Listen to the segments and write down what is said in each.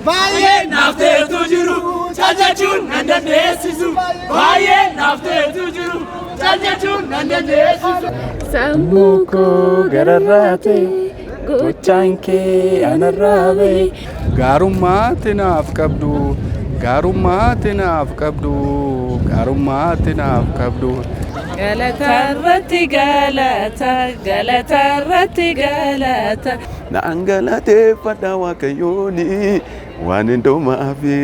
Baay'ee naafteetu jiru caljachuun nan dandeessisu. Baay'ee naafteetu jiru caljachuun nan dandeessisu. Sammuu koo gararraate gochaan kee anarraabe. Gaarummaatti naaf qabdu gaarummaatti naaf qabdu gaarummaatti naaf qabdu. Galatarratti galata galatarratti galata. Naan galateeffadha Waaqayyooni waan hundumaafi.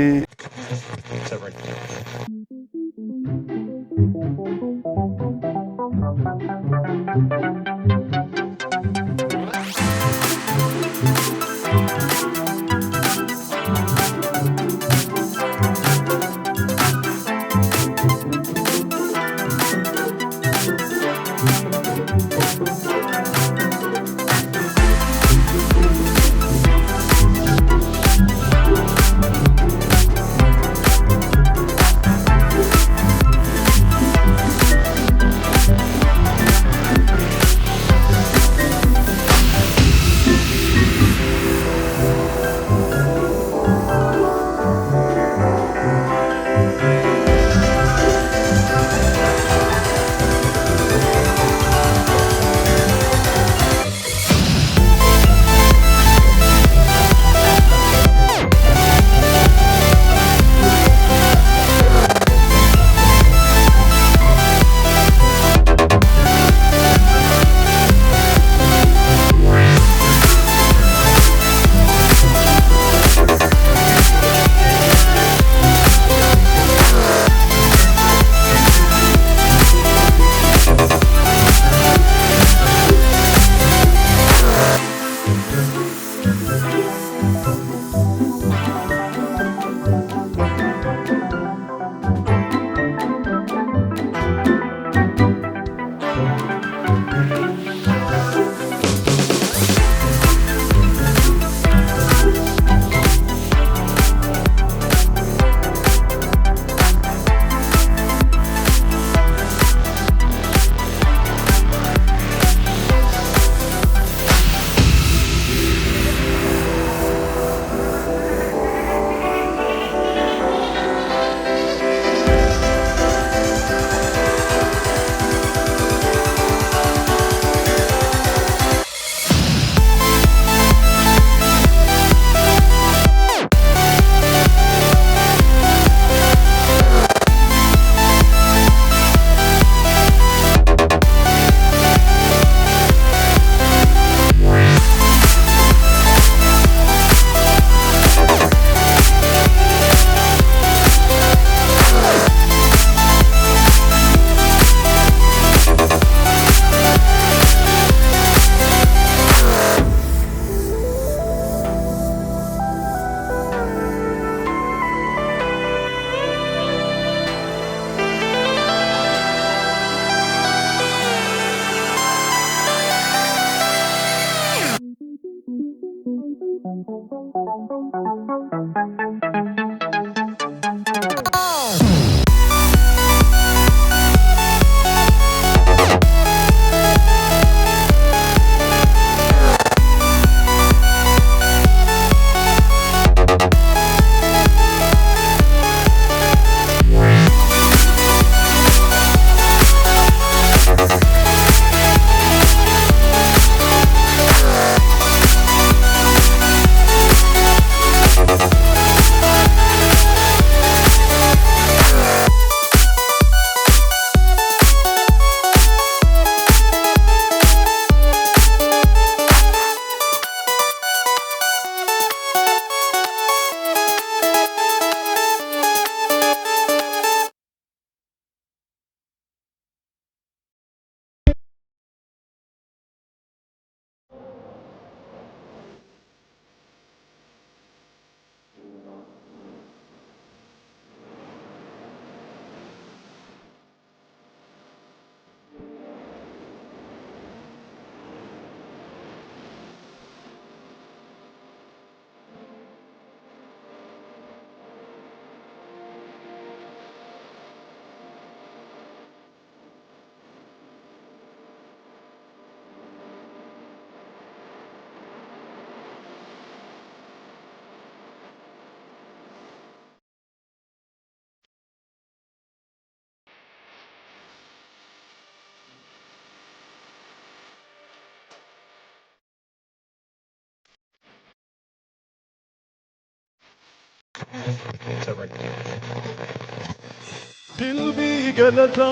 Dilbi galata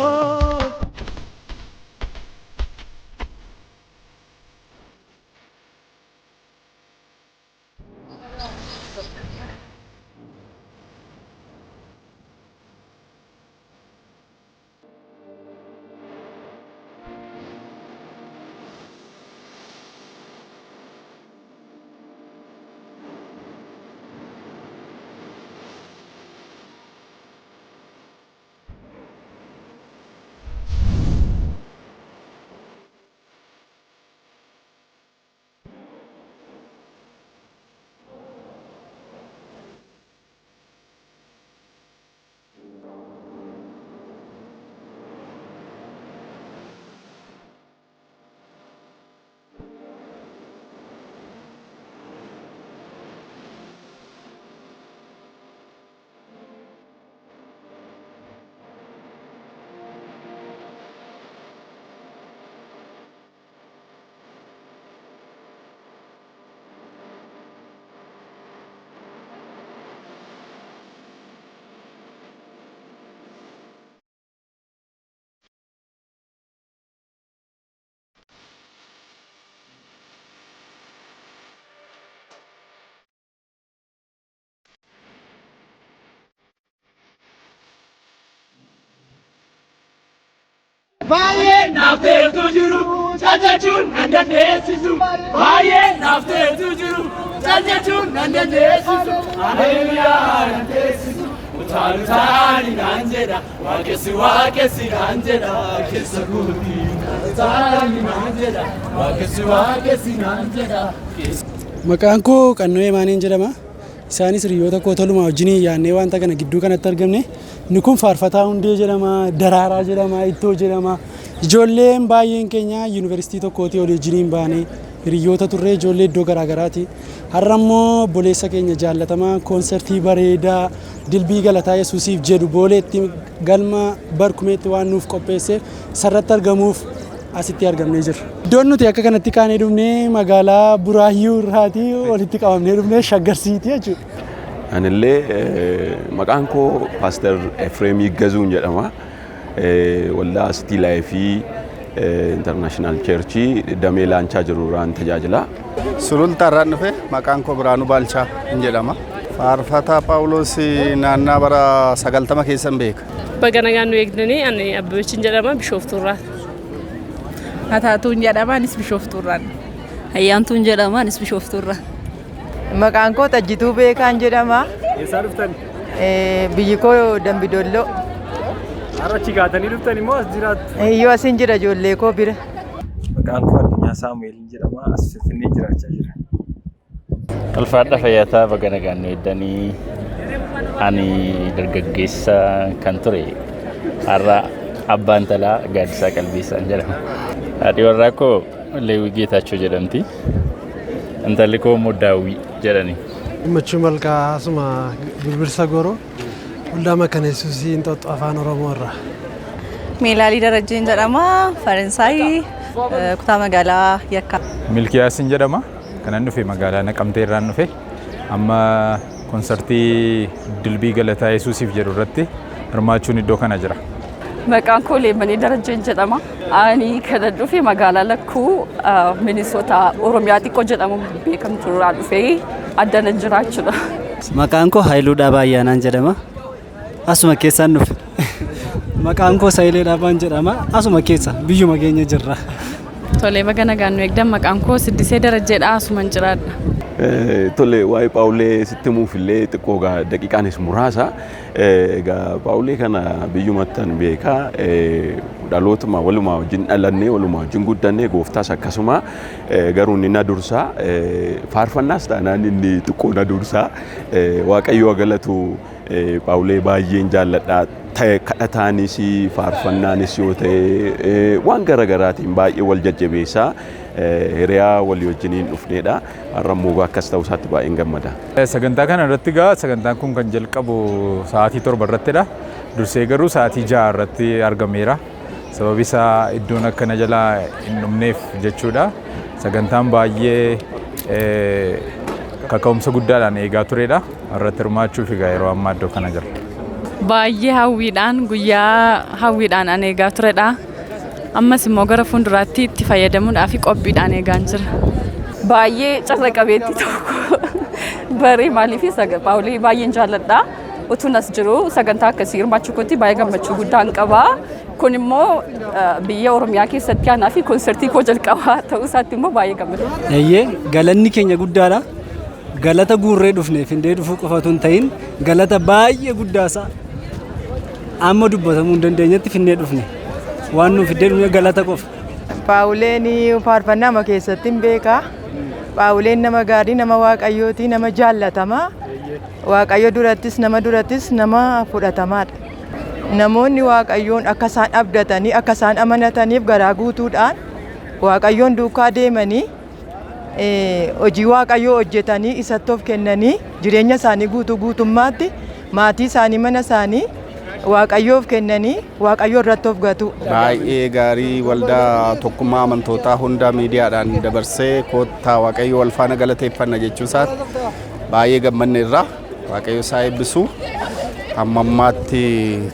Baay'ee naafteetu jiru caljachuun nan dandeessisu. Baay'ee naafteetu jiru caljachuun nan dandeessisu. Haleluyaa nan deessisu. Utaaluutaani naan jedha waaqessi naan jedha keessa kooti. Utaaluutaani naan jedha waaqessi naan jedha. Maqaan koo Qannoo Maaniin jedhama. Isaanis hiriyoota koo tolumaa wajjin yaannee wanta kana gidduu kanatti argamne. Inni kun faarfataa Hundee jedhama, Daraaraa jedhama, Ittoo jedhama. Ijoolleen baay'een keenya yuunivarsiitii tokkootii olii wajjin baanee hiriyoota turre ijoollee iddoo garaagaraati. Har'a immoo obboleessa keenya jaallatamaa koonsertii bareedaa dilbii galataa Yesuusiif jedhu booleetti galma barkumeetti waan nuuf qopheesseef sarratti argamuuf asitti argamnee jirra. Iddoon nuti akka kanatti kaanee dhufnee magaalaa Buraayyuu irraatii walitti qabamnee dhufnee Shaggarsiiti jechuudha. Anillee maqaan koo Paaster Efreem Yiggazuun jedhama. Waldaa City Life International Church damee laanchaa jiru irraan tajaajila. Sulultaa irraan dhufe maqaan koo Biraanuu Baalchaa jedhama. Faarfataa Phaawulos naannaa bara 90 keessan beeka. Bagana gaannu eegdanii ani Abbabeechiin jedhama Bishooftuurraa. Hataatuun jedhama anis Bishooftuurraa. Ayyaantuun jedhama anis Bishooftuurraa. Maqaan koo Tajjituu Beekaan jedhama. Eessaa dhuftan? Biyyi koo Dambidolloo. Har'achi gaatanii dhuftan immoo as jiraattu? Iyyoo asin jira ijoollee koo bira. Maqaan koo Addunyaa Saamu'eel jedhama. As Finfinnee jiraachaa jira. Alfaadha Fayyataa Bagana gaannu eeddanii ani dargaggeessa kan ture har'a abbaan talaa Gaaddisaa Qalbiisaan jedhama. Haadhi warraa koo Leewwii Geetaachoo jedhamti. Intalli koo immoo Daawwii jedhani. Gammachuu Malkaa asuma Birbirsa Gooroo waldaa Makana Yesuusii Inxooxxoo Afaan Oromoo irraa. Meelaalii Darajjeen jedhama. Faransaay kutaa magaalaa Yakka. Milkiyaasin jedhama. Kanan dhufe magaalaa Naqamtee irraan dhufe. Amma konsertii dilbii galataa Yesuusiif jedhu irratti hirmaachuun iddoo kana jira. Maqaan koo Leemanii Darajjeen jedhama. Ani kana dhufe magaalaa Lakkuu Minisoota Oromiyaa xiqqoo jedhamu beekamtu irraa dhufee addana jiraachuudha. Maqaan koo Haayiluu Dhaabaa Ayyaanaan jedhama. Asuma keessaan dhufe. Maqaan koo Sayilee Dhaabaan jedhama. Asuma keessa biyyuma keenya jirra. Tolee Bagana gaannu eegdan maqaan koo Siddisee Darajjeedha asuman jiraadha. Tole waa'ee Phaawulee sitti himuuf illee xiqqoo daqiiqaanis muraasa. Egaa Phaawulee kana biyyumattan beekaa dhalootuma walumaa wajjin dhalannee walumaa wajjin guddannee gooftaas akkasuma garuu inni na dursaa faarfannaas taanaan inni xiqqoo na dursaa Waaqayyoo galatu Phaawulee baay'een jaalladhaa. Kadhataanis faarfannaanis yoo ta'e waan garaagaraatiin baay'ee wal jajjabeessaa hiriyaa walii wajjiniin dhufneedha. Har'ammoo akkas ta'uu isaatti baay'een gammada. Sagantaa kana irratti sagantaan kun kan jalqabu sa'aatii 7 irrattidha. Dursee garuu sa'aatii 6 irratti argameera. Sababi isaa iddoon akkana jalaa hin dhumneef jechuudha. Sagantaan baay'ee kaka'umsa guddaadhaan eegaa turedha. Irratti hirmaachuuf egaa yeroo ammaa iddoo kana jira. Baay'ee hawwiidhaan guyyaa hawwiidhaan an eegaa turedha. Ammas immoo gara fuulduraatti itti fayyadamuudhaaf qophiidhaan eegaan jira. Baay'ee carra qabeetti tokko baree maaliif Paawulee baay'een jaalladha. Utuun as jiru sagantaa akkasii hirmaachuu kootti baay'ee gammachuu guddaan qaba. Kun immoo biyya Oromiyaa keessatti aanaa fi konsertii koo jalqabaa ta'uu isaatti immoo baay'ee gammadu. Galanni keenya guddaadha. Galata guurree dhufneef hindee dhufuu qofa otoo hin ta'in galata baay'ee guddaasaa amma dubbatamuu hin dandeenyetti finnee dhufne waan nuuf fiddee dhufne galata qofa. Paawuleen faarfannaa keessatti hin beekaa. Paawuleen nama gaarii, nama waaqayyooti, nama jaallatamaa. Waaqayyo durattis nama fudhatamaadha. Namoonni waaqayyoon akka isaan abdatanii akka isaan amanataniif garaa guutuudhaan waaqayyoon duukaa deemanii hojii waaqayyoo hojjetanii isatti of kennanii jireenya isaanii guutummaatti maatii isaanii mana isaanii waaqayyoof kennanii waaqayyoo irratti of gatu. Baay'ee gaarii waldaa tokkummaa amantootaa hunda miidiyaadhaan dabarsee koottaa waaqayyoo wal faana galateeffanna jechuu isaati baay'ee gammanne irraa waaqayyo isaa eebbisu. Amma ammaatti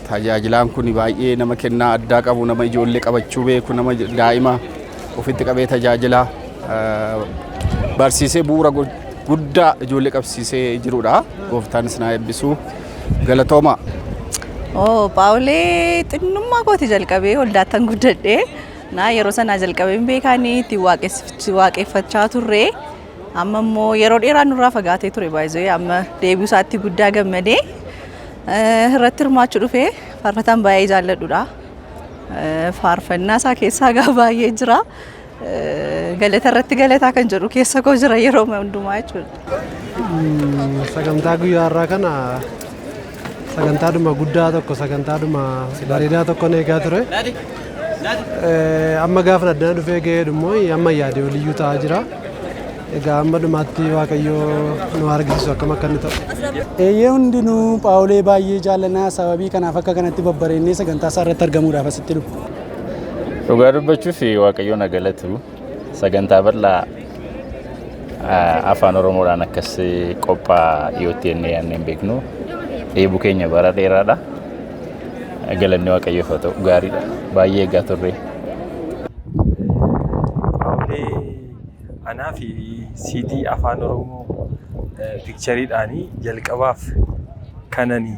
tajaajilaan kun baay'ee nama kennaa addaa qabu, nama ijoollee qabachuu beeku, nama daa'ima ofitti qabee tajaajilaa barsiisee bu'uura guddaa ijoollee qabsiisee jirudha. Gooftaan isin eebbisu. Galatooma. Paawulee xinnummaa kooti jalqabee waldaattan guddadhee yeroo sanaa jalqabee beekanii itti waaqeffachaa turre. Amma immoo yeroo dheeraa nurraa fagaatee ture baay'ee amma deebi'uu isaatti guddaa gammadee irratti hirmaachuu dhufee faarfataan baay'ee jaalladhudha. Faarfannaa isaa keessaa gaa baay'ee jira. Galata irratti galataa kan jedhu keessa koo jira yeroo hundumaa jechuudha. Sagantaa guyyaa har'aa kana sagantaadhuma guddaa tokko sagantaadhuma bareedaa tokko eegaa ture. Amma gaafa addana dhufee ga'ee immoo amma yaadee waliyyuu ta'aa jira. Egaa amma dhumaatti waaqayyoo nu argisiisu akkam akka inni ta'u. Eeyyee hundinuu Paawulee baay'ee jaallanaa sababii kanaaf akka kanatti babbareennee sagantaa isaa irratti argamuudhaaf asitti dhufu. Dhugaa dubbachuuf waaqayyoo na galatu sagantaa bal'aa afaan Oromoodhaan akkas qophaa dhiyootti jennee yaadneen beeknu dheebuu keenya bara dheeraadha. Galanni waaqayyoof haa ta'u gaariidha. Baay'ee eegaa turre. Anaa fi CD afaan Oromoo pikchariidhaanii jalqabaaf kanani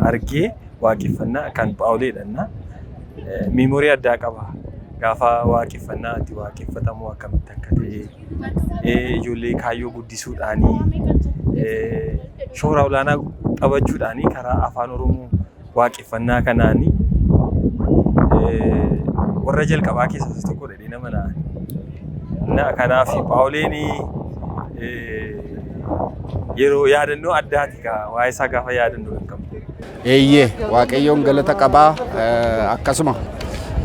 argee waaqeffannaa kan Paawuleedha. Miimoorii addaa qaba. Gaafa waaqeffannaa itti waaqeffatamu akkamitti akka ta'e ijoollee kaayyoo guddisuudhaanii shoora olaanaa taphachuudhaanii karaa afaan Oromoo waaqeffannaa kanaanii warra jalqabaa keessaa tokko dha nama na'an. Kanaaf Paawuleen yeroo yaadannoo addaati waa'ee isaa gaafa yaadannoo hin qabdu. Eeyyee waaqayyoon galata qabaa. Akkasuma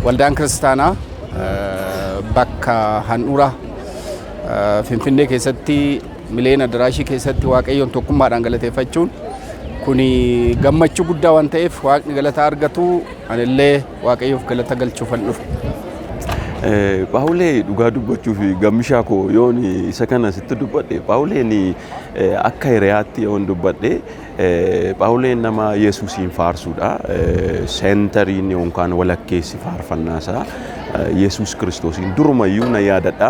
waldaan kiristaanaa bakka handhuura Finfinnee keessatti mileena daraashii keessatti waaqayyoon tokkummaadhaan galateeffachuun kuni gammachuu guddaa waan ta'eef waaqni galata argatu anillee waaqayyoof galata galchuufan dhufe. Paawulee dhugaa dubbachuuf gammishaa koo yoon isa kana sitti dubbadhe Paawuleen akka hiriyaatti yoon dubbadhe Paawuleen nama Yesuusiin faarsuudha. Seentariin yookaan walakkeessi faarfannaasaa Yesuus Kiristoosiin durumayyuu na yaadadha.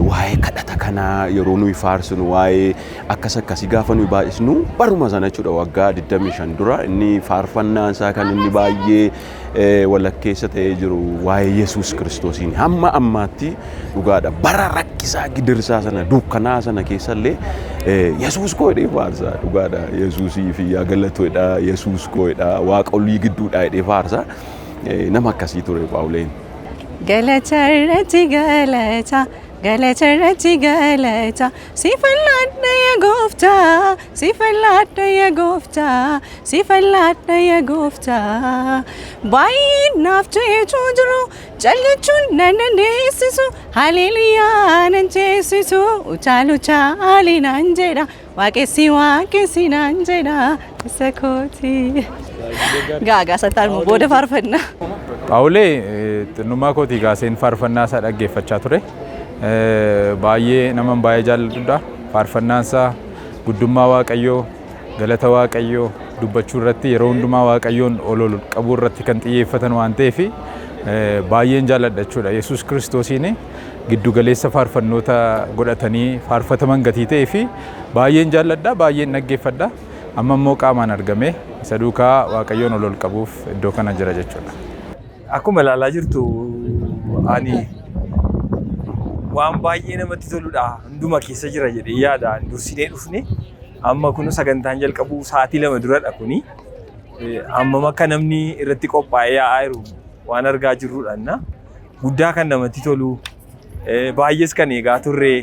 Waa'ee kadhata kanaa yeroo nuyi faarsinu waa'ee akkasii gaafa nuyi baay'isnu baruma sana jechuudha waggaa 25 dura inni faarfannaasaa kan inni baay'ee walakkeessa ta'ee jiru waa'ee Yesuus Kiristoosiin hamma ammaatti dhugaadha. Bara rakkisaa gidirsaa sana dukkanaa sana keessallee Yesuus koo jedhee faarsa dhugaadha. Yesuusii fi galatoodha Yesuus koo jedha waaqa olii gidduudha jedhee faarsa nama akkasii ture Paawuleen. Galata irratti galata, galata irratti galata, si falladha yaa gooftaa, si falladha yaa gooftaa, si falladha yaa gooftaa. Baay'ee naaf jechuu jiru, jaljachuun nan dandeessisu, haleluyaa nan ceesisu, utaalu caali nan jedha, waaqessi nan jedha, isa kooti. Gaagaa sataan booda faarfanna. Paawulee xinnummaa kootii kaaseen faarfannaa isaa dhaggeeffachaa ture. Baay'ee nama baay'ee jaalladhudha. faarfannaansaa guddummaa waaqayyoo galata waaqayyoo dubbachuu irratti yeroo hundumaa waaqayyoon ol qabuu irratti kan xiyyeeffatan waan ta'eef baay'een jaalladha jechuudha. Yesuus Kiristoosiin giddu galeessa faarfannoota godhatanii faarfataman gatii ta'ee fi baay'een jaalladha, baay'een dhaggeeffadha. Amma immoo qaamaan argame isa duukaa waaqayyoon ol qabuuf iddoo kana jira jechuudha. Akkuma ilaalaa jirtu ani waan baay'ee namatti toludha. Hunduma keessa jira jedhee yaadaan dursinee dhufne. Amma kun sagantaan jalqabu sa'aatii 2 duradha kuni. Amma akka namni irratti qophaa'ee yaa'aa jiru waan argaa jirrudha. Guddaa kan namatti tolu, baay'ees kan eegaa turre,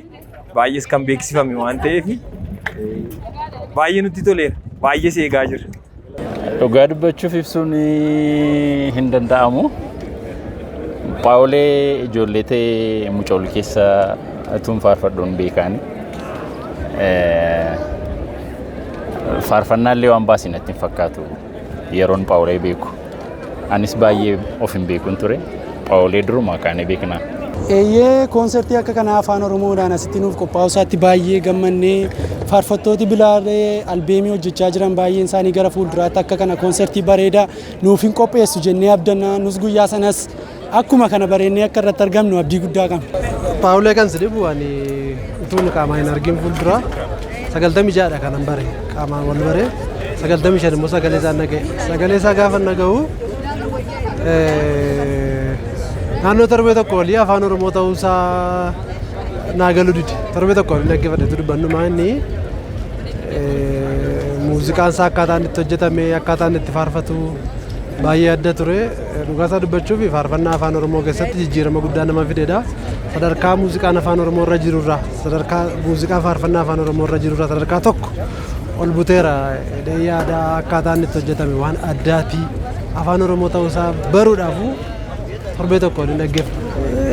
baay'ees kan beeksifame waan ta'eef baay'ee nutti toleera, baay'ees eegaa jirra. Dhugaa dubbachuuf ibsuun hin danda'amu. Paawulee ijoollee ta'ee mucool keessa tuun faarfadhuun beekani. Faarfannaallee waan baasii natti hin fakkaatu yeroon Paawulee beeku. Anis baay'ee of hin beekun ture. Paawulee duruma kaanee beekna. Eeyyee koonsertii akka kanaa afaan Oromoodhaan asitti nuuf qophaa'u isaatti baay'ee gammannee faarfattooti bilaalee albeemii hojjechaa jiran baay'een isaanii gara fuulduraatti akka kana koonsertii bareedaa nuuf hin qopheessu jennee abdanna. Nus guyyaa sanas akkuma kana bareennee akka irratti argamnu abdii guddaa qabna. Paawulee kan sidhibu ani utuun qaamaa hin argin fuuldura 96dha kanan bare qaamaan wal bare 95 immoo sagalee isaa naga'e. Sagalee isaa gaafa naga'u naannoo torbee tokko olii afaan Oromoo ta'uusaa naagalu didi. Torbee tokko olii dhaggeeffadheetu dubbannu maanni muuziqaan isaa akkaataan itti hojjetame akkaataan itti faarfatu baay'ee adda ture. Dhugaasaa dubbachuuf faarfannaa afaan Oromoo keessatti jijjiirama guddaa nama fidedha. Sadarkaa muuziqaan afaan Oromoo irra jirurraa sadarkaa muuziqaa faarfannaa afaan Oromoo irra jirurraa sadarkaa tokko ol buteera. Yaada akkaataan itti hojjetame waan addaati. Afaan Oromoo ta'uusaa baruudhaafu torbee tokko waliin dhaggeeffatu.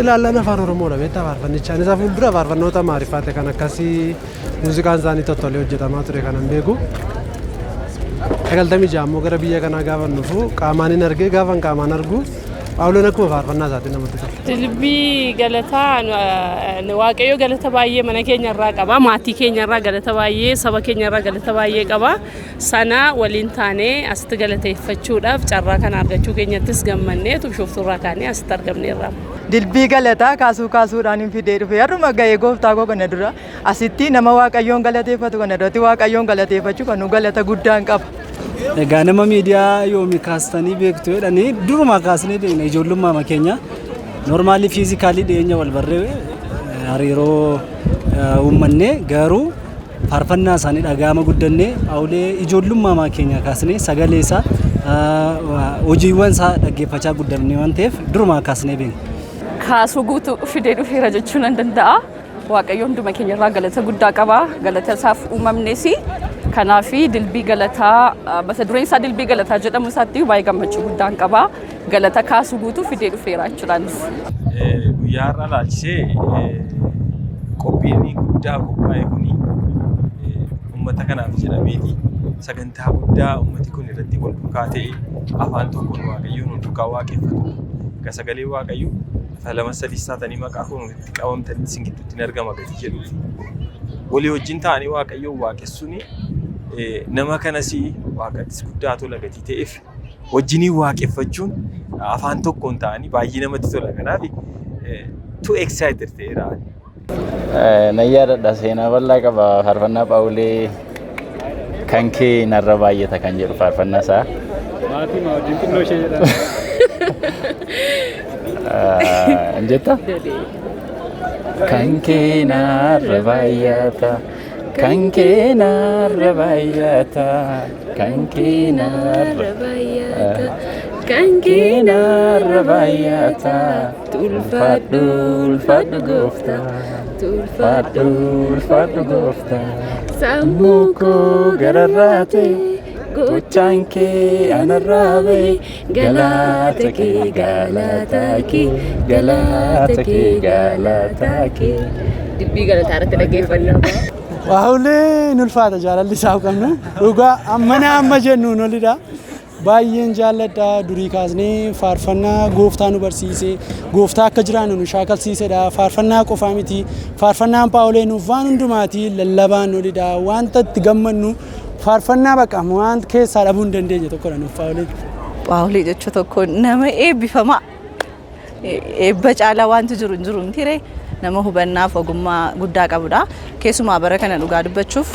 Ilaallaan afaan Oromoodha beektaa faarfannichaan isaa fuuldura faarfannoota maarifaate kan akkasii muuziqaan isaanii tottolee hojjetamaa ture kanan beeku. 96 ammoo gara biyya kanaa gaafa dhufu qaamaan hin argee gaafan qaamaan argu Paawuleen akkuma faarfannaa isaatti namatti tola. Dilbii galataa waaqayyo galata baay'ee mana keenya irraa qaba. Maatii keenya irraa galata baay'ee, saba keenya irraa galata baay'ee qaba. Sana waliin taanee asitti galateeffachuudhaaf carraa kana argachuu keenyattis gammannee Bishooftuurraa kaanee asitti argamneerra. Dilbii galataa kaasuudhaan hin fidee dhufe har'uma ga'ee gooftaa koo kana dura asitti nama waaqayyoon galateeffatu kana duratti waaqayyoon galateeffachuu kan nu galata guddaan qaba. Egaa nama miidiyaa yoomi kaastanii beektu jedhanii duruma kaasnee deemna ijoollummaa keenya noormaalii fiizikaalii dhiyeenya wal barree hariiroo uummannee garuu faarfannaa isaanii dhaga'ama guddannee Paawulee ijoollummaa keenya kaasnee sagalee isaa hojiiwwan isaa dhaggeeffachaa guddannee waan ta'eef duruma kaasnee beekna. Kaasuu guutuu fidee dhufeera jechuun nan danda'a. Waaqayyo hunduma keenya irraa galata guddaa qaba. Galata isaaf uumamnes kanaaf dilbii galataa mata dureen isaa dilbii galataa jedhamu isaatti baay'ee gammachuu guddaan qaba. Galata kaasuu guutuu fidee dhufeera jechuudhaanis. Guyyaa har'a laalchisee qophiin guddaa qophaa'e kuni uummata kanaaf jedhameeti sagantaa guddaa uummati kun irratti wal duukaa ta'e afaan tokkoon waaqayyoon wal duukaa waaqeffatudha. Egaa sagalee waaqayyoo lama sadii taatanii maqaa koo itti qabamtanii isin gidduutti hin argama gati jedhu. Walii wajjin ta'anii waaqayyoon waaqessuun nama kanas waaqattis guddaa tola gatii ta'eef wajjinii waaqeffachuun afaan tokkoon ta'anii baay'ee namatti tola. Kanaaf too excited ta'eera. Nan yaadadha seenaa bal'aa qaba faarfannaa Paawulee kan kee narra baay'ata kan jedhu faarfannaa isaa. Maatii wajjin xinnoo ishee jedhama. Anjetta? Kan kee narra baay'ata, kan kee narra baay'ata, kan kee narra baay'ata, kan kee narra baay'ata. Ulfaadhu, ulfaadhu gooftaa, ulfaadhu, ulfaadhu gooftaa. Sammuu koo gararraate. Gochaan kee anarraa bahe galata kee galata kee galata kee galata kee. Dilbii galataa irratti dhaggeeffannaa. Paawulee ulfaata jaalalli isaa qabnu dhugaa amma jennu nolidha. baay'een jaalladha durii kaasnee faarfannaa gooftaa nu barsiise gooftaa akka jiraannu nu shaakalsiisedha faarfannaa qofaa miti faarfannaan Paawulee nuuf waan hundumaati lallabaan olidha wanta itti gammannu faarfannaa baqa waan keessaa dhabuu hin dandeenye tokkodha nuuf Paawulee. Paawulee jechuun tokko nama eebbifamaa eebba caalaa wanti jiru hin jiru miti ree nama hubannaaf ogummaa guddaa qabudha. Keessumaa bara kana dhugaa dubbachuuf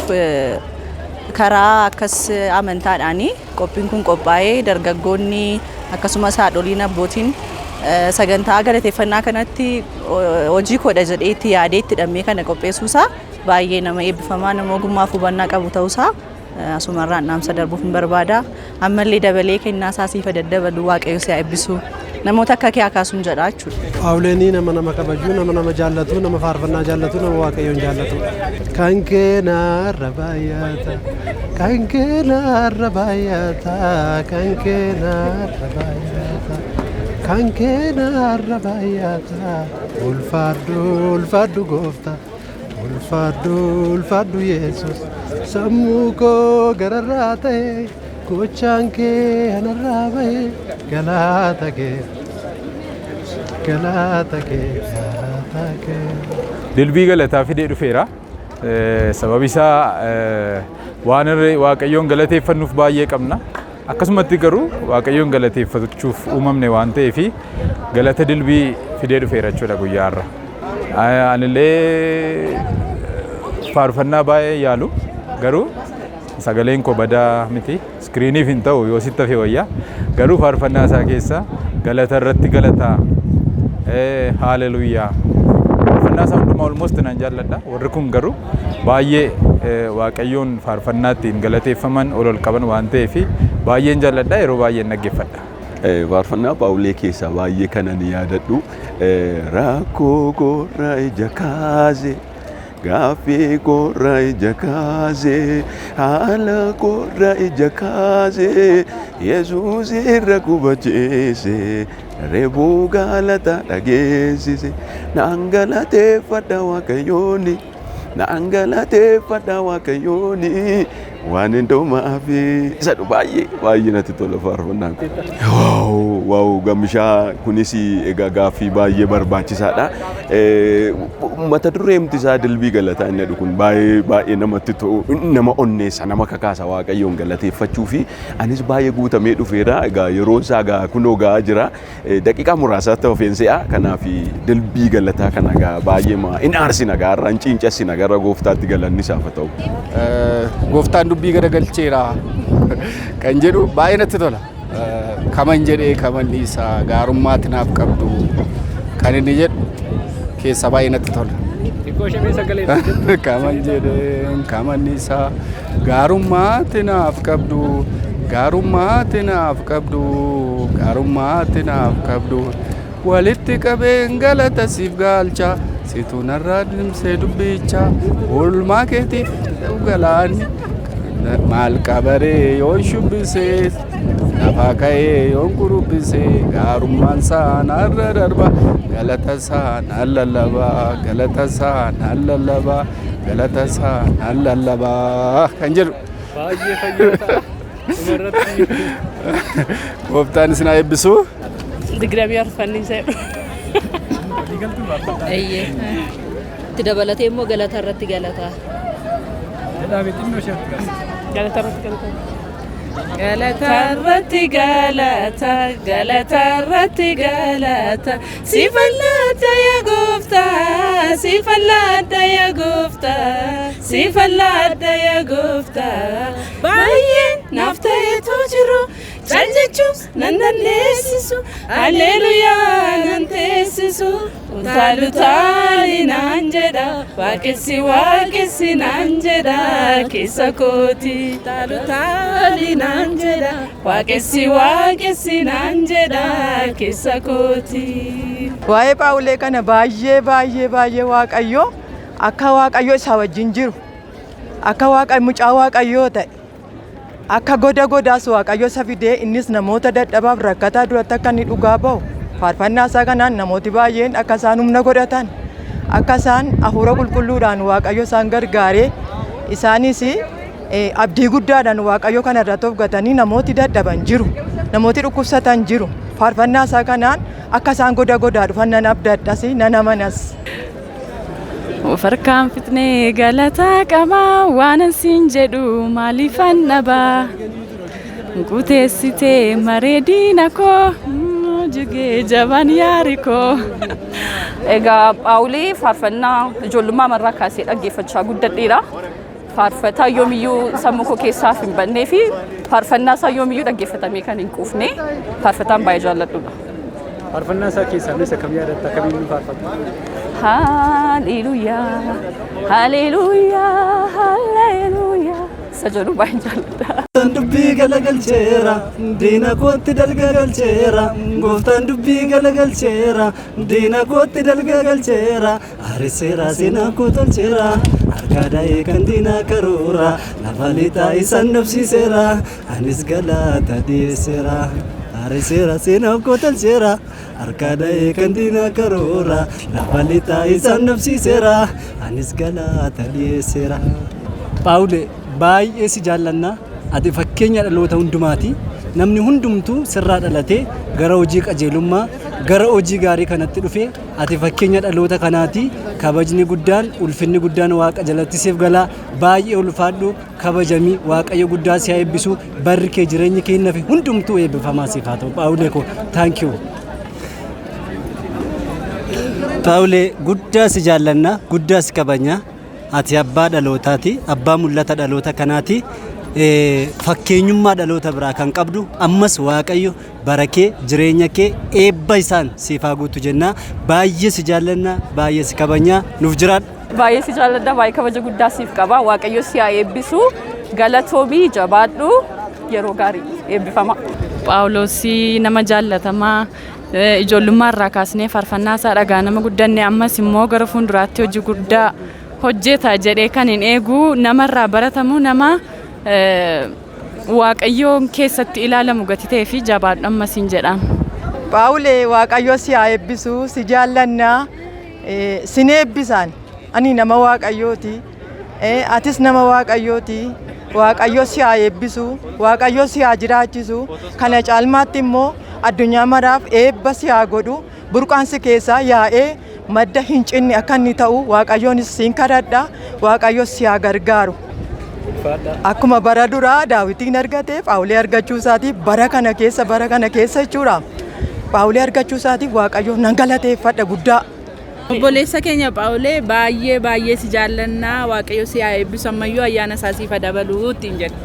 karaa akkas amantaadhaanii qophiin kun qophaa'ee dargaggoonni akkasumas haadholiin abbootiin sagantaa galateeffannaa kanatti hojii koodha jedheetti yaadeetti dhammee kana qopheessuusaa baay'ee nama eebbifamaa nama ogummaaf hubannaa qabu ta'uusaa asumarraan dhaamsa darbuuf hin barbaada. Ammallee dabalee kennaa isaa siifa daddabalu waaqayyo si'a eebbisu namoota akka kee akaasuun jedha jechuudha. Paawuleen nama kabajuu nama jaallatu nama faarfannaa jaallatu nama waaqayyoon jaallatu. Kan keenarra baay'ata kan keenarra baay'ata kan keenarra baay'ata kan keenarra baay'ata ulfaadhu gooftaa. Ulfaadhu Yesus sammuu koo gararraa ta'e gochaan kee anarraa bahe galata kee. Dilbii galataa fidee dhufeera. Sababi isaa waan waaqayyoon galateeffannuuf baay'ee qabna. Akkasumatti garuu waaqayyoon galateeffachuuf uumamne waan ta'eef galata dilbii fidee dhufeera jechuudha guyyaa har'a. Anillee faarfannaa baay'ee yaalu garuu sagaleen koo badaa miti iskiriiniif hin ta'u yoo sitti hafe wayyaa garuu faarfannaa isaa keessa galata irratti galataa haaleluyyaa faarfannaa isaa hundumaa almost nan jaalladha warri kun garuu baay'ee waaqayyoon faarfannaa ittiin galateeffaman ol qaban waan ta'eef baay'een jaalladha yeroo baay'een dhaggeeffadha. Faarfannaa Paawulee keessaa baay'ee kanan yaadadhu rakkoo koorra ija kaase gaaffii koorra ija kaase haala koorra ija kaase Yesuus irra qubachiise reebuu galata dhageessise naan galateeffadha waaqayyooni naan galateeffadha waaqayyooni waan hundumaaf isa baay'ee natti tola faarfannaan kun. Waaw gammishaa kunis egaa gaaffii baay'ee barbaachisaadha. Mata dureemti isaa dilbii galataa inni jedhu kun baay'ee namatti to'u nama onneessa nama kakaasa waaqayyoon galateeffachuu fi anis baay'ee guutamee dhufeera. Egaa yeroo isaa egaa kunoo gahaa jira daqiiqaa muraasaatti ofeense'a kanaaf dilbii galataa kana egaa baay'ee hin aarsina egaa irraan ciincessina gara gooftaatti galanni isaaf ta'u. Gooftaan dubbii garagalcheera kan jedhu baay'ee natti tola. Kaman jedhee kamanni isaa gaarummaatti naaf qabdu kan inni jedhu keessa baay'ee natti tola. Kaman jedhee kamanni isaa gaarummaatti naaf qabdu gaarummaatti naaf qabdu gaarummaatti naaf qabdu walitti qabeen galata siif galcha situ narraa dimsee dubbicha oolmaa keetiif galaani maal qabaree yoon shubbisee lafaa ka'ee yoon kurubbisee gaarummaan isaa narra darba galata isaa naan lallabaa galata isaa naan lallabaa galata isaa naan lallabaa kan jedhu. Baay'ee fayyadaa. Gooftaan isin haa eebbisu. Digdamii arfannii jedhu. Eeyyee. Itti dabalatee immoo galata irratti galata. Galata irratti galata. Galata irratti galata, galata irratti galata. Sifalata ya gooftaa, sifalata ya gooftaa, sifalata ya gooftaa. Baay'ee naaf ta'etu jiru. Caal jechuun nan dandeessisu, alleluuyaa nan teessisu. Utaaluutaali naan jedha, waaqessi naan jedha, keessa kooti. Utaaluutaali naan jedha, waaqessi naan jedha, keessa kooti. Waa'ee Paawulee kana baay'ee waaqayyo akka waaqayyo isaa wajjin jiru, akka mucaa waaqayyoo ta'e. Akka godaas waaqayyo isa fidee innis namoota dadhabaaf rakkataa duratti akka inni dhugaa bahu faarfannaa isaa kanaan namooti baay'een akka isaan humna godhatan akka isaan hafuura qulqulluudhaan waaqayyo isaan gargaaree isaanis abdii guddaadhaan waaqayyo kana irratti of gatanii namooti dadhaban jiru. Namooti dhukkubsatan jiru. Faarfannaa isaa kanaan akka isaan goda godaa dhufan nan abdadhas nan amanas. Farkaan fitnee galataa qabaa waan asiin jedhu maaliifan dhabaa guuteessitee mareedina koo jigee jaban yaari koo. Egaa Phaawulee faarfannaa ijoollummaa marraa kaasee dhaggeeffachaa guddadheera. Faarfataa yoomiyyuu sammuu koo keessaa hin bannee fi faarfannaa isaa yoomiyyuu dhaggeeffatamee kan hin quufne faarfataan baay'ee jaalladhudha. Faarfannaa isaa keessaa isa kam yaadatta akkamiin faarfata? Hallelujah, hallelujah, hallelujah. Sajadu baay'ee jaalladha. Dubbii galagalcheera diina kootti dalgagalcheera gooftaan dubbii galagalcheera diina kootti dalgagalcheera ariseera seenaa koo tolcheera harkaa daa'ee kan diinaa karoora lafa lixaa isaan dhabsiiseera anis galaata dhiyeesseera ariseera seenaa koo tolcheera harkaa daa'ee kan diinaa karoora lafa lixaa isaan dhabsiiseera anis galaata dhiyeesseera. Phaawulee baay'ee si jaallanna. Ati fakkeenya dhaloota hundumaati. Namni hundumtuu sirraa dhalatee gara hojii qajeelummaa gara hojii gaarii kanatti dhufee ati fakkeenya dhaloota kanaati. Kabajni guddaan ulfinni guddaan waaqa jalatti siif galaa baay'ee ulfaadhu kabajamii waaqayyo guddaa si haa eebbisu barri kee jireenyi kee nafi hundumtuu eebbifamaa siif haa ta'u. Phaawulee koo thank you. Phaawulee guddaa si jaallanna guddaa si kabajna. Ati abbaa dhalootaati abbaa mul'ata dhaloota kanaati. Fakkeenyummaa dhaloota biraa kan qabdu ammas waaqayyo barakee jireenya kee eebba isaan siif haa guutu jenna. Baay'ee si jaallanna baay'ee si kabajna nuuf jiraadhu. Baay'ee si jaalladha baay'ee kabaja guddaa siif qaba waaqayyo si haa eebbisu galatoomii jabaadhu yeroo gaarii eebbifama. Phaawulos nama jaallatamaa ijoollummaa irraa kaasnee faarfannaa isaa dhagaa nama guddanne ammas immoo gara fuulduraatti hojii guddaa hojjeta jedhee kan hin eegu namarraa baratamu nama waaqayyoon keessatti ilaalamu gati ta'ee fi jabaadhu ammasiin jedhaan. Phaawulee waaqayyo si haa eebbisu si jaallanna sin eebbisaan ani nama waaqayyooti atis nama waaqayyooti waaqayyo si haa eebbisu waaqayyo si haa jiraachisu kana caalmaatti immoo addunyaa maraaf eebba si haa godhu burqaan si keessaa yaa'ee madda hin cinne akka inni ta'u waaqayyoonis siin kadhadha waaqayyo si haa gargaaru. Akkuma bara duraa Daawitiin argate Phaawulee argachuu isaatiif bara kana keessa jechuudha. Phaawulee argachuu isaatiif waaqayyo nan galateeffadha guddaa. Obboleessa keenya Phaawulee baay'ee si jaallanna waaqayyo si haa eebbisu ammayyuu ayyaana isaa siif dabaluu ittiin jedhu.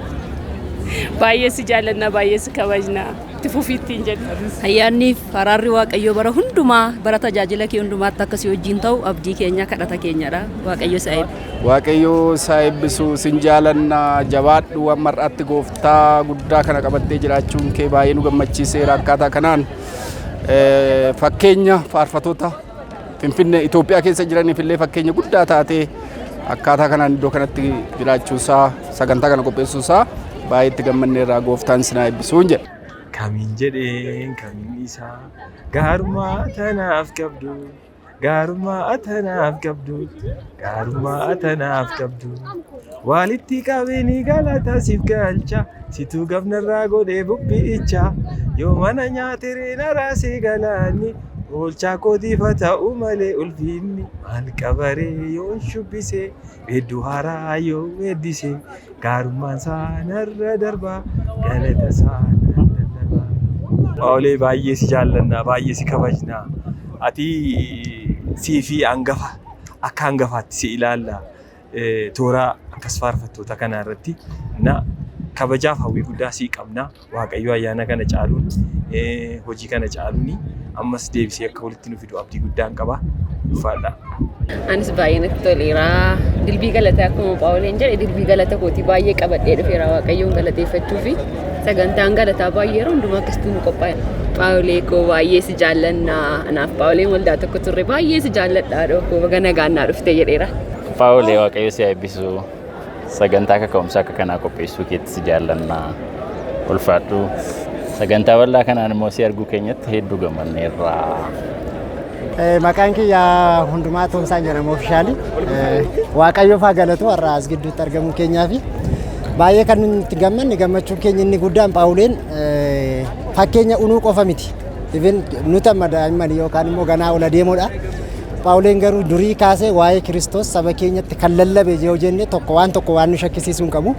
Baay'ee si jaallanna baay'ee si kabajna itti fufii ittiin jedhu. Ayyaanni araarri waaqayyo bara hundumaa bara tajaajila kee hundumaatti akkasii wajjin ta'u abdii keenya kadhata keenyadha waaqayyo si haa eebbisu. Waaqayyo si haa eebbisu sin jaalanna jabaadhu amma har'aatti gooftaa guddaa kana qabattee jiraachuun kee baay'ee nu gammachiiseera akkaataa kanaan fakkeenya faarfattoota Finfinnee Itoophiyaa keessa jiraniif illee fakkeenya guddaa taatee akkaataa kanaan iddoo kanatti jiraachuusaa sagantaa kana qopheessuusaa baay'ee itti gammanneerraa gooftaan si haa eebbisu jedha. Kamiin jedheen kamiin isaa gaarummaa tanaaf qabdu gaarummaa tanaaf qabdu gaarummaa tanaaf qabdu walitti qabeenii galata siif galcha situu gafnarraa godhee bubbi'icha yoo mana nyaatiree naraasee galaanni oolchaa kootiifa ta'u malee ulfinni maal qabaree yoon shubbisee hedduu haaraa yoo weeddisee gaarummaan isaa narra darbaa galata isaa Phaawulee baay'ee si jaallanna baay'ee si kabajna ati sii fi hangafa akka hangafaatti si ilaalla toora akkas faarfattoota kana irratti na kabajaaf hawwii guddaa sii qabna waaqayyo ayyaana kana caaluun hojii kana caaluun ammas deebisee akka walitti nu fidu abdii guddaan qaba ulfaadha. Anis baay'ee natti toleera. Dilbii galataa akkuma Phaawuleen jedhe dilbii galata kooti baay'ee qabadhee dhufeera waaqayyoon galateeffachuu fi sagantaan galataa baay'ee yeroo hundumaa akkasitti nu qophaa'e. Phaawulee koo baay'ee si jaallanna. Anaaf Phaawuleen waldaa tokko turre baay'ee si jaalladha dhokoo baga nagaannaa dhufte jedheera. Phaawulee waaqayyo si haa eebbisu sagantaa kaka'umsaa akka kanaa qopheessuu keetti si jaallanna ulfaadhu. Sagantaa bal'aa kanaan immoo si arguu keenyatti hedduu gammanneerra. Maqaan kiyya hundumaa Toomsaan jedhama ofishaali. Waaqayyoof haa galatu har'a as gidduutti argamuu keenyaa fi baay'ee kan nuti gammanne gammachuun keenya inni guddaan Phaawuleen fakkeenya unuu qofa miti. Even nuti amma daa'imman yookaan immoo ganaa ola deemuudha. Phaawuleen garuu durii kaasee waa'ee Kiristoos saba keenyatti kan lallabe yoo jenne tokko waan nu shakkisiisuu hin qabu.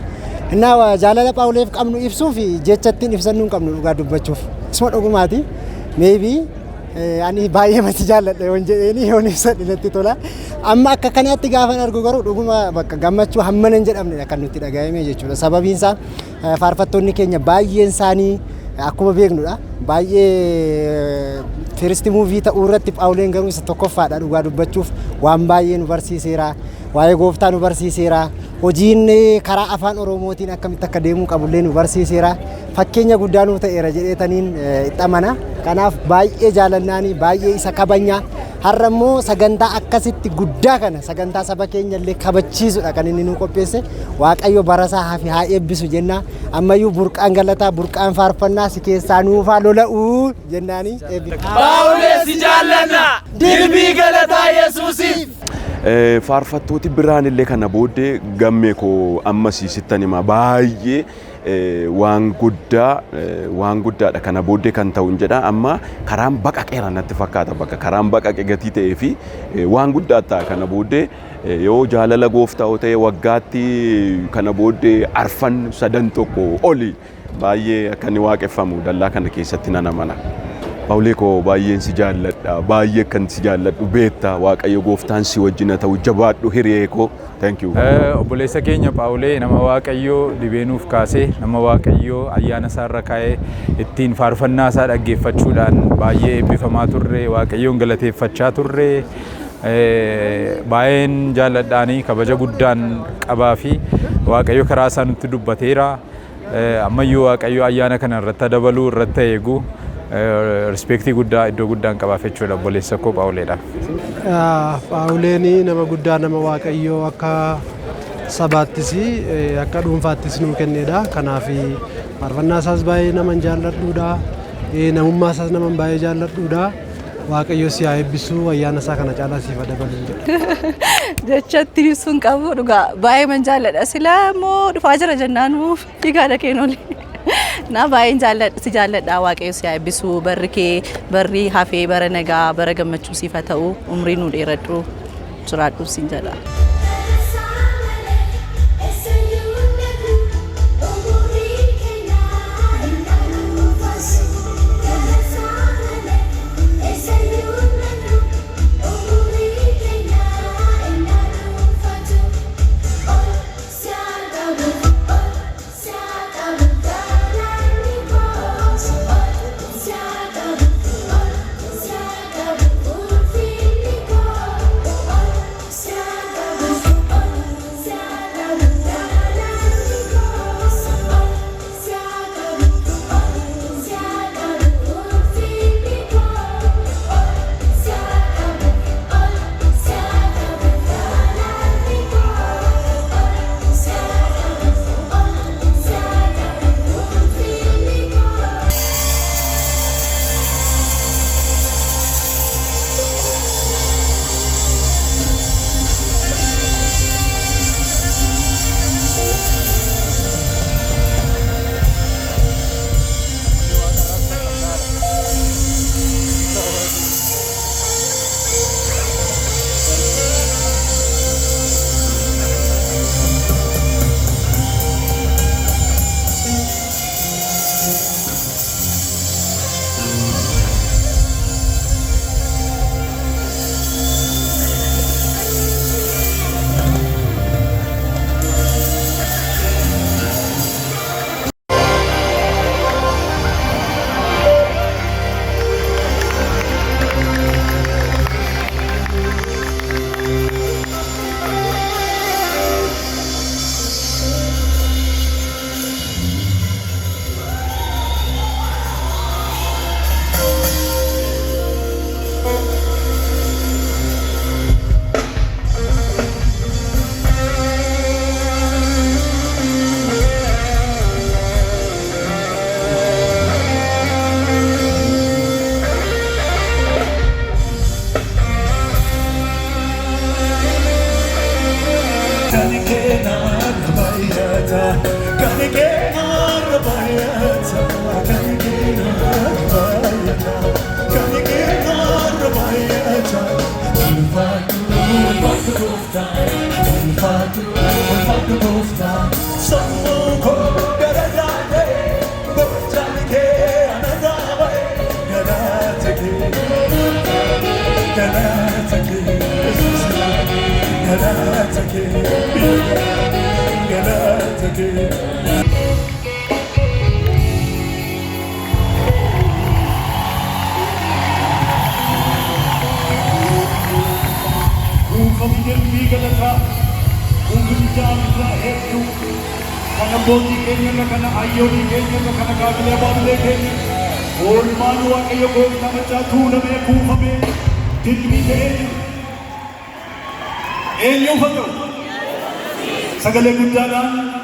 Innaa jaalala Phaawuleef qabnu ibsuu fi jechattiin ibsannuu hin qabnu dhugaa dubbachuuf. Isuma dhugumaati. Maybe ani baay'ee mati jaalladha yoon jedheeni yoon ibsadhe natti tola. Amma akka kanaatti gaafan argu garuu dhuguma bakka gammachuu hammana hin jedhamne kan nutti dhaga'ame jechuudha. Sababiin isaa faarfattoonni keenya baay'een isaanii akkuma beeknudha. Baay'ee firisti muuvii ta'uu irratti Phaawuleen garuu isa tokkoffaadha dhugaa dubbachuuf waan baay'ee nu barsiiseera. Waa'ee gooftaa nu barsiiseera. Hojiin karaa afaan Oromootiin akkamitti akka deemuu qabullee nu barsiiseera. Fakkeenya guddaa nuuf ta'eera jedheetaniin itti amana. Kanaaf baay'ee jaalannaanii baay'ee isa kabanya. Har'a immoo sagantaa akkasitti guddaa kana sagantaa saba keenya illee kabachiisudha kan inni nu qopheesse. Waaqayyo barasaa hafi haa eebbisu jenna. Ammayyuu burqaan galataa burqaan faarfannaa si keessaa nuufaa lola'uu jennaanii eebbifama. Phaawulee si jaallanna dirbii galataa Yesuusiif. Faarfattooti biraan illee kana booddee gammee koo ammas sittan hima baay'ee waan guddaadha kana booddee kan ta'u jedha amma karaan baqaqeera natti fakkaata bakka karaan baqaqe gatii ta'ee fi waan guddaa ta'a kana booddee yoo jaalala gooftaa ta'e waggaatti kana booddee arfan sadan tokko oli baay'ee akka inni waaqeffamu dallaa kana keessatti nan amana. Phaawulee koo baay'een si jaalladha baay'ee kan si jaalladhu beekta waaqayyo gooftaan si wajjin ta'u jabaadhu hiriyee koo thank you. Obboleessa keenya Phaawulee nama waaqayyoo dhibeenuuf kaasee nama waaqayyoo ayyaana isaarra kaa'ee ittiin faarfannaa isaa dhaggeeffachuudhaan baay'ee eebbifamaa turre waaqayyoon galateeffachaa turre baay'een jaalladhaanii kabaja guddaan qabaa fi waaqayyo karaa isaa nutti dubbateera ammayyuu waaqayyo ayyaana kana irratti dabaluu irratti eegu Respektii guddaa iddoo guddaan qabaaf jechuudha obboleessa koo Phaawuleedhaaf. Phaawuleen nama guddaa nama waaqayyoo akka sabaattis akka dhuunfaattis nuu kennedha. Kanaaf faarfannaa isaas baay'ee nama jaalladhuudha. Namummaa isaas nama baay'ee jaalladhuudha. Waaqayyo si haa eebbisu ayyaana isaa kana caalaa siif dabalu jedha. Jechatti ibsuun qabu dhugaa baay'ee man jaalladha. Silaa immoo dhufaa jira jennaanuu fiigaadha kennoole. Na baay'een si jaalladha waaqayyo si haa eebbisu barri kee barri hafee bara nagaa bara gammachuu siif haa ta'u umrii nu dheeradhu jiraadhu siin jedha. Kanamboji Kenya na kana ayoni Kenya na kana kabile babule Kenya. Or manu waaqayyo gooftaa machaa tuulame kuufame dilmi ta'e. Eenyu fatu sagalee guddaadhaan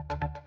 Thank you.